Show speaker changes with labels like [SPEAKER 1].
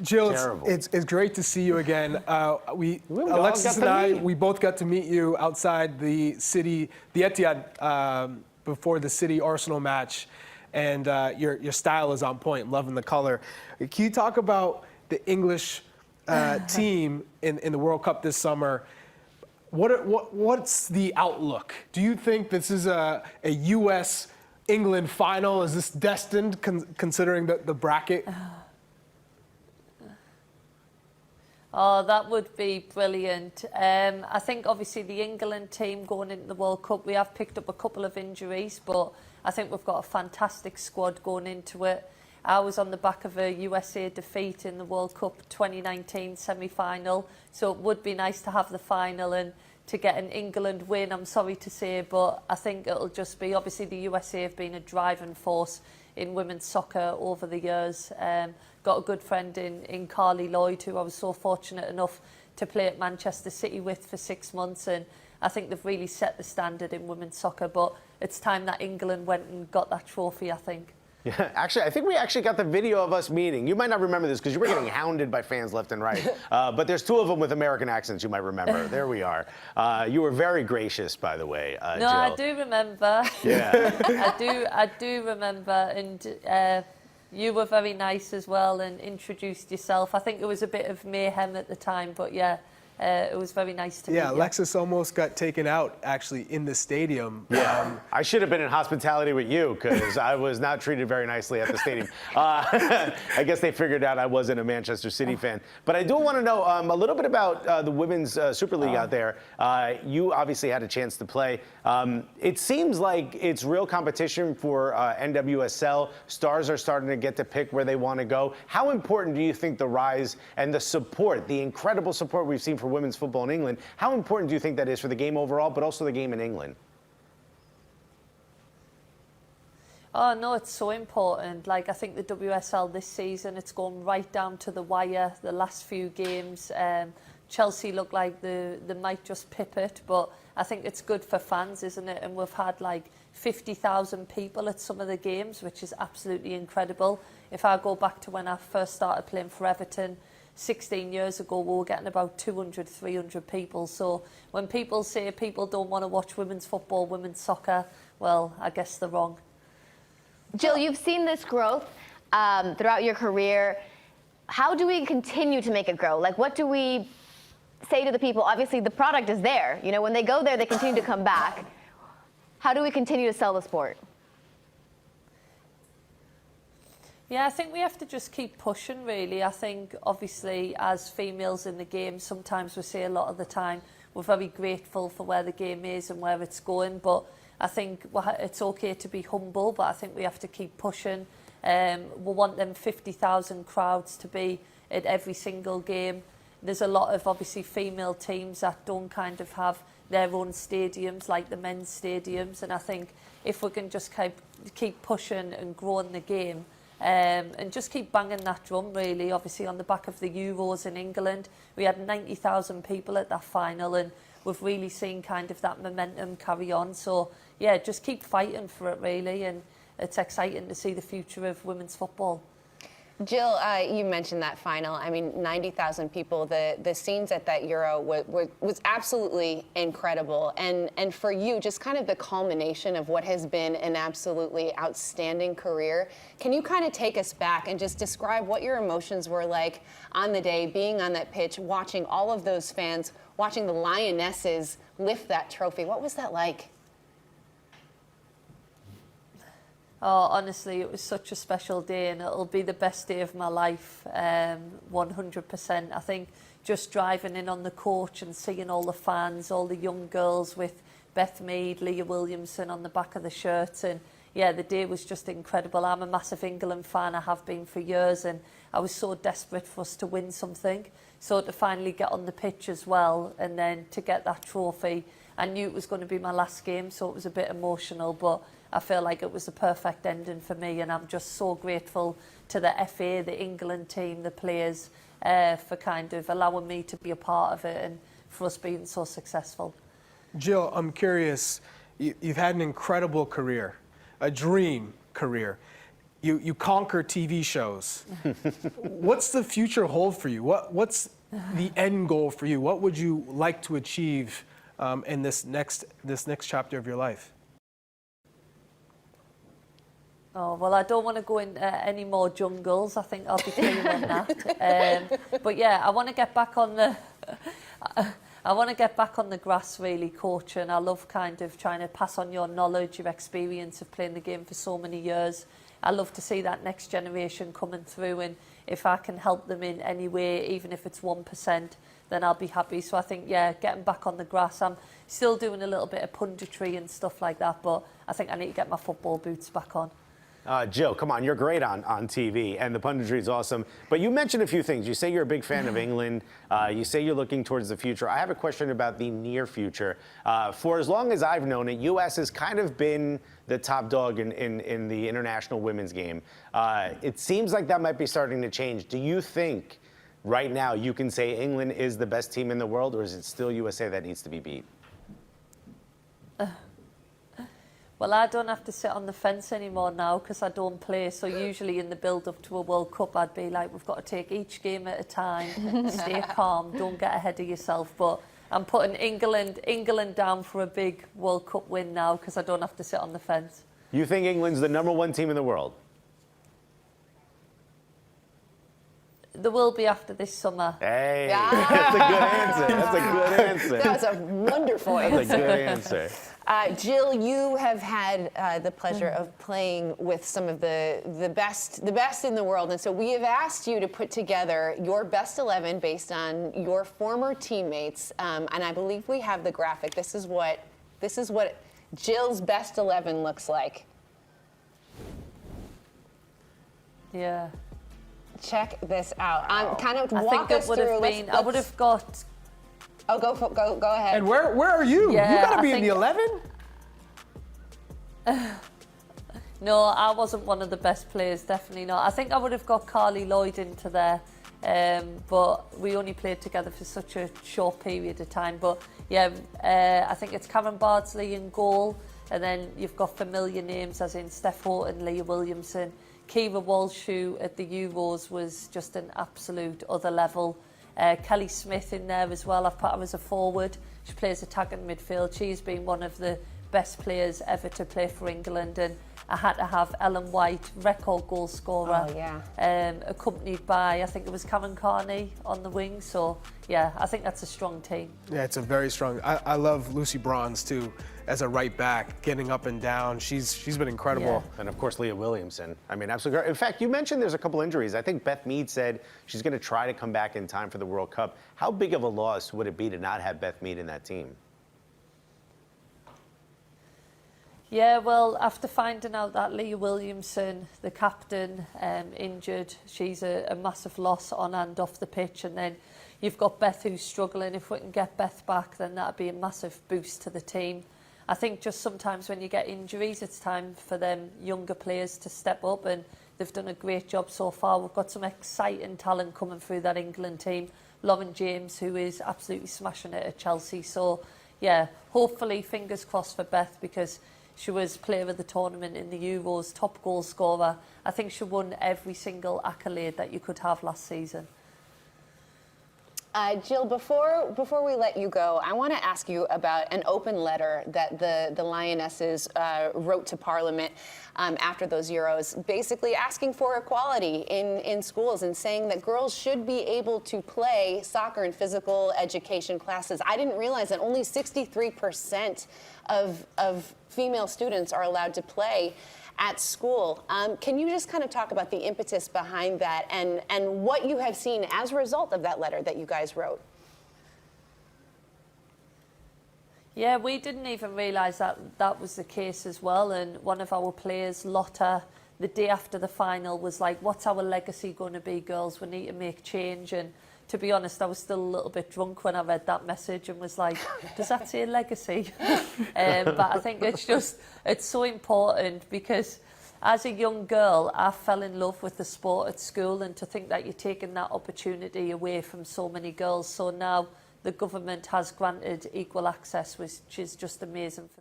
[SPEAKER 1] Jill,
[SPEAKER 2] Terrible.
[SPEAKER 1] it's great to see you again. Alexis
[SPEAKER 2] got
[SPEAKER 1] and I,
[SPEAKER 2] meet.
[SPEAKER 1] we both got to meet you outside the Etihad, before the City Arsenal match, and your style is on point. Loving the color. Can you talk about the English team in the World Cup this summer? What's the outlook? Do you think this is a U.S. England final? Is this destined, considering the bracket?
[SPEAKER 3] Oh, that would be brilliant. I think obviously the England team going into the World Cup, we have picked up a couple of injuries, but I think we've got a fantastic squad going into it. I was on the back of a USA defeat in the World Cup 2019 semi-final, so it would be nice to have the final and to get an England win, I'm sorry to say, but I think it'll just be, obviously the USA have been a driving force in women's soccer over the years. Got a good friend in Carly Lloyd, who I was so fortunate enough to play at Manchester City with for 6 months, and I think they've really set the standard in women's soccer, but it's time that England went and got that trophy, I think.
[SPEAKER 2] Yeah, actually, I think we actually got the video of us meeting. You might not remember this because you were getting hounded by fans left and right. But there's 2 of them with American accents you might remember. There we are. You were very gracious, by the way,
[SPEAKER 3] No,
[SPEAKER 2] Jill.
[SPEAKER 3] I do remember.
[SPEAKER 2] Yeah.
[SPEAKER 3] I do remember, and you were very nice as well and introduced yourself. I think it was a bit of mayhem at the time, but yeah. It was very nice to meet you.
[SPEAKER 1] Yeah, Alexis almost got taken out, actually, in the stadium.
[SPEAKER 2] Yeah, I should have been in hospitality with you because I was not treated very nicely at the stadium. I guess they figured out I wasn't a Manchester City fan. But I do want to know a little bit about the Women's Super League out there. You obviously had a chance to play. It seems like it's real competition for NWSL. Stars are starting to get to pick where they want to go. How important do you think the rise and the support, the incredible support we've seen for women's football in England, how important do you think that is for the game overall, but also the game in England?
[SPEAKER 3] Oh, no, it's so important. Like, I think the WSL this season, it's gone right down to the wire, the last few games. Chelsea look like they might just pip it, but I think it's good for fans, isn't it? And we've had like 50,000 people at some of the games, which is absolutely incredible. If I go back to when I first started playing for Everton, 16 years ago, we were getting about 200, 300 people. So when people say people don't want to watch women's football, women's soccer, well, I guess they're wrong.
[SPEAKER 4] Jill, you've seen this growth throughout your career. How do we continue to make it grow? Like, what do we say to the people? Obviously, the product is there. You know, when they go there, they continue to come back. How do we continue to sell the sport?
[SPEAKER 3] Yeah, I think we have to just keep pushing, really. I think, obviously, as females in the game, sometimes we say a lot of the time, we're very grateful for where the game is and where it's going, but I think it's okay to be humble, but I think we have to keep pushing. We want them 50,000 crowds to be at every single game. There's a lot of, obviously, female teams that don't kind of have their own stadiums, like the men's stadiums, and I think if we can just keep pushing and growing the game, and just keep banging that drum, really. Obviously, on the back of the Euros in England, we had 90,000 people at that final, and we've really seen kind of that momentum carry on. So, yeah, just keep fighting for it, really, and it's exciting to see the future of women's football.
[SPEAKER 5] Jill, you mentioned that final. I mean, 90,000 people. The scenes at that Euro was absolutely incredible. And for you, just kind of the culmination of what has been an absolutely outstanding career. Can you kind of take us back and just describe what your emotions were like on the day, being on that pitch, watching all of those fans, watching the Lionesses lift that trophy? What was that like?
[SPEAKER 3] Oh, honestly, it was such a special day, and it'll be the best day of my life, 100%. I think just driving in on the coach and seeing all the fans, all the young girls with Beth Mead, Leah Williamson on the back of the shirts, and yeah, the day was just incredible. I'm a massive England fan, I have been for years, and I was so desperate for us to win something. So to finally get on the pitch as well, and then to get that trophy, I knew it was going to be my last game, so it was a bit emotional, but I feel like it was the perfect ending for me, and I'm just so grateful to the FA, the England team, the players, for kind of allowing me to be a part of it and for us being so successful.
[SPEAKER 1] Jill, I'm curious, you've had an incredible career, a dream career. You conquer TV shows. What's the future hold for you? What's the end goal for you? What would you like to achieve in this next chapter of your life?
[SPEAKER 3] Oh, well, I don't want to go into any more jungles. I think I'll be clear on that. But yeah, I want to get back on the... I want to get back on the grass, really, coaching. I love kind of trying to pass on your knowledge, your experience of playing the game for so many years. I love to see that next generation coming through, and if I can help them in any way, even if it's 1%, then I'll be happy. So I think, yeah, getting back on the grass. I'm still doing a little bit of punditry and stuff like that, but I think I need to get my football boots back on.
[SPEAKER 2] Jill, come on, you're great on TV, and the punditry is awesome. But you mentioned a few things. You say you're a big fan of England. You say you're looking towards the future. I have a question about the near future. For as long as I've known it, U.S. has kind of been the top dog in the international women's game. It seems like that might be starting to change. Do you think right now you can say England is the best team in the world, or is it still USA that needs to be beat?
[SPEAKER 3] Well, I don't have to sit on the fence anymore now because I don't play. So usually in the build-up to a World Cup, I'd be like, we've got to take each game at a time, stay calm, don't get ahead of yourself. But I'm putting England down for a big World Cup win now because I don't have to sit on the fence.
[SPEAKER 2] You think England's the #1 team in the world?
[SPEAKER 3] There will be after this summer.
[SPEAKER 2] Hey, that's a good answer. That's a good answer.
[SPEAKER 5] That was a wonderful answer.
[SPEAKER 2] That's a good answer.
[SPEAKER 5] Jill, you have had the pleasure of playing with some of the best in the world, and so we have asked you to put together your best 11 based on your former teammates, and I believe we have the graphic. This is what Jill's best 11 looks like.
[SPEAKER 3] Yeah.
[SPEAKER 5] Check this out. Kind of
[SPEAKER 3] I
[SPEAKER 5] walk
[SPEAKER 3] think
[SPEAKER 5] us
[SPEAKER 3] it would
[SPEAKER 5] through.
[SPEAKER 3] have been. I would have got.
[SPEAKER 5] Oh, go ahead.
[SPEAKER 1] And where are you?
[SPEAKER 3] Yeah,
[SPEAKER 1] You got to be
[SPEAKER 3] I
[SPEAKER 1] in the
[SPEAKER 3] think-
[SPEAKER 1] 11?
[SPEAKER 3] No, I wasn't one of the best players, definitely not. I think I would have got Carly Lloyd into there, but we only played together for such a short period of time. But yeah, I think it's Karen Bardsley in goal, and then you've got familiar names as in Steph Houghton, Leah Williamson. Kira Walsh, who at the Euros was just an absolute other level. Kelly Smith in there as well. I've put her as a forward. She plays attacking midfield. She's been one of the best players ever to play for England, and I had to have Ellen White, record goal scorer,
[SPEAKER 5] Oh, yeah.
[SPEAKER 3] accompanied by, I think it was Karen Carney on the wing. So yeah, I think that's a strong team.
[SPEAKER 1] Yeah, it's a very strong. I love Lucy Bronze too, as a right back, getting up and down. She's been incredible.
[SPEAKER 3] Yeah.
[SPEAKER 2] And of course, Leah Williamson. I mean, absolutely great. In fact, you mentioned there's a couple injuries. I think Beth Mead said she's going to try to come back in time for the World Cup. How big of a loss would it be to not have Beth Mead in that team?
[SPEAKER 3] Yeah, well, after finding out that Leah Williamson, the captain, injured, she's a massive loss on and off the pitch. And then you've got Beth who's struggling. If we can get Beth back, then that'd be a massive boost to the team. I think just sometimes when you get injuries, it's time for them younger players to step up, and they've done a great job so far. We've got some exciting talent coming through that England team. Lauren James, who is absolutely smashing it at Chelsea. So, yeah, hopefully, fingers crossed for Beth, because she was player of the tournament in the Euros, top goal scorer. I think she won every single accolade that you could have last season.
[SPEAKER 5] Jill, before we let you go, I want to ask you about an open letter that the Lionesses wrote to Parliament after those Euros, basically asking for equality in schools and saying that girls should be able to play soccer and physical education classes. I didn't realize that only 63% of female students are allowed to play at school. Can you just kind of talk about the impetus behind that and what you have seen as a result of that letter that you guys wrote?
[SPEAKER 3] Yeah, we didn't even realise that that was the case as well. And one of our players, Lotta, the day after the final was like, what's our legacy going to be, girls? We need to make change. And to be honest, I was still a little bit drunk when I read that message and was like, does that say legacy? But I think it's so important, because as a young girl, I fell in love with the sport at school, and to think that you're taking that opportunity away from so many girls. So now the government has granted equal access, which is just amazing for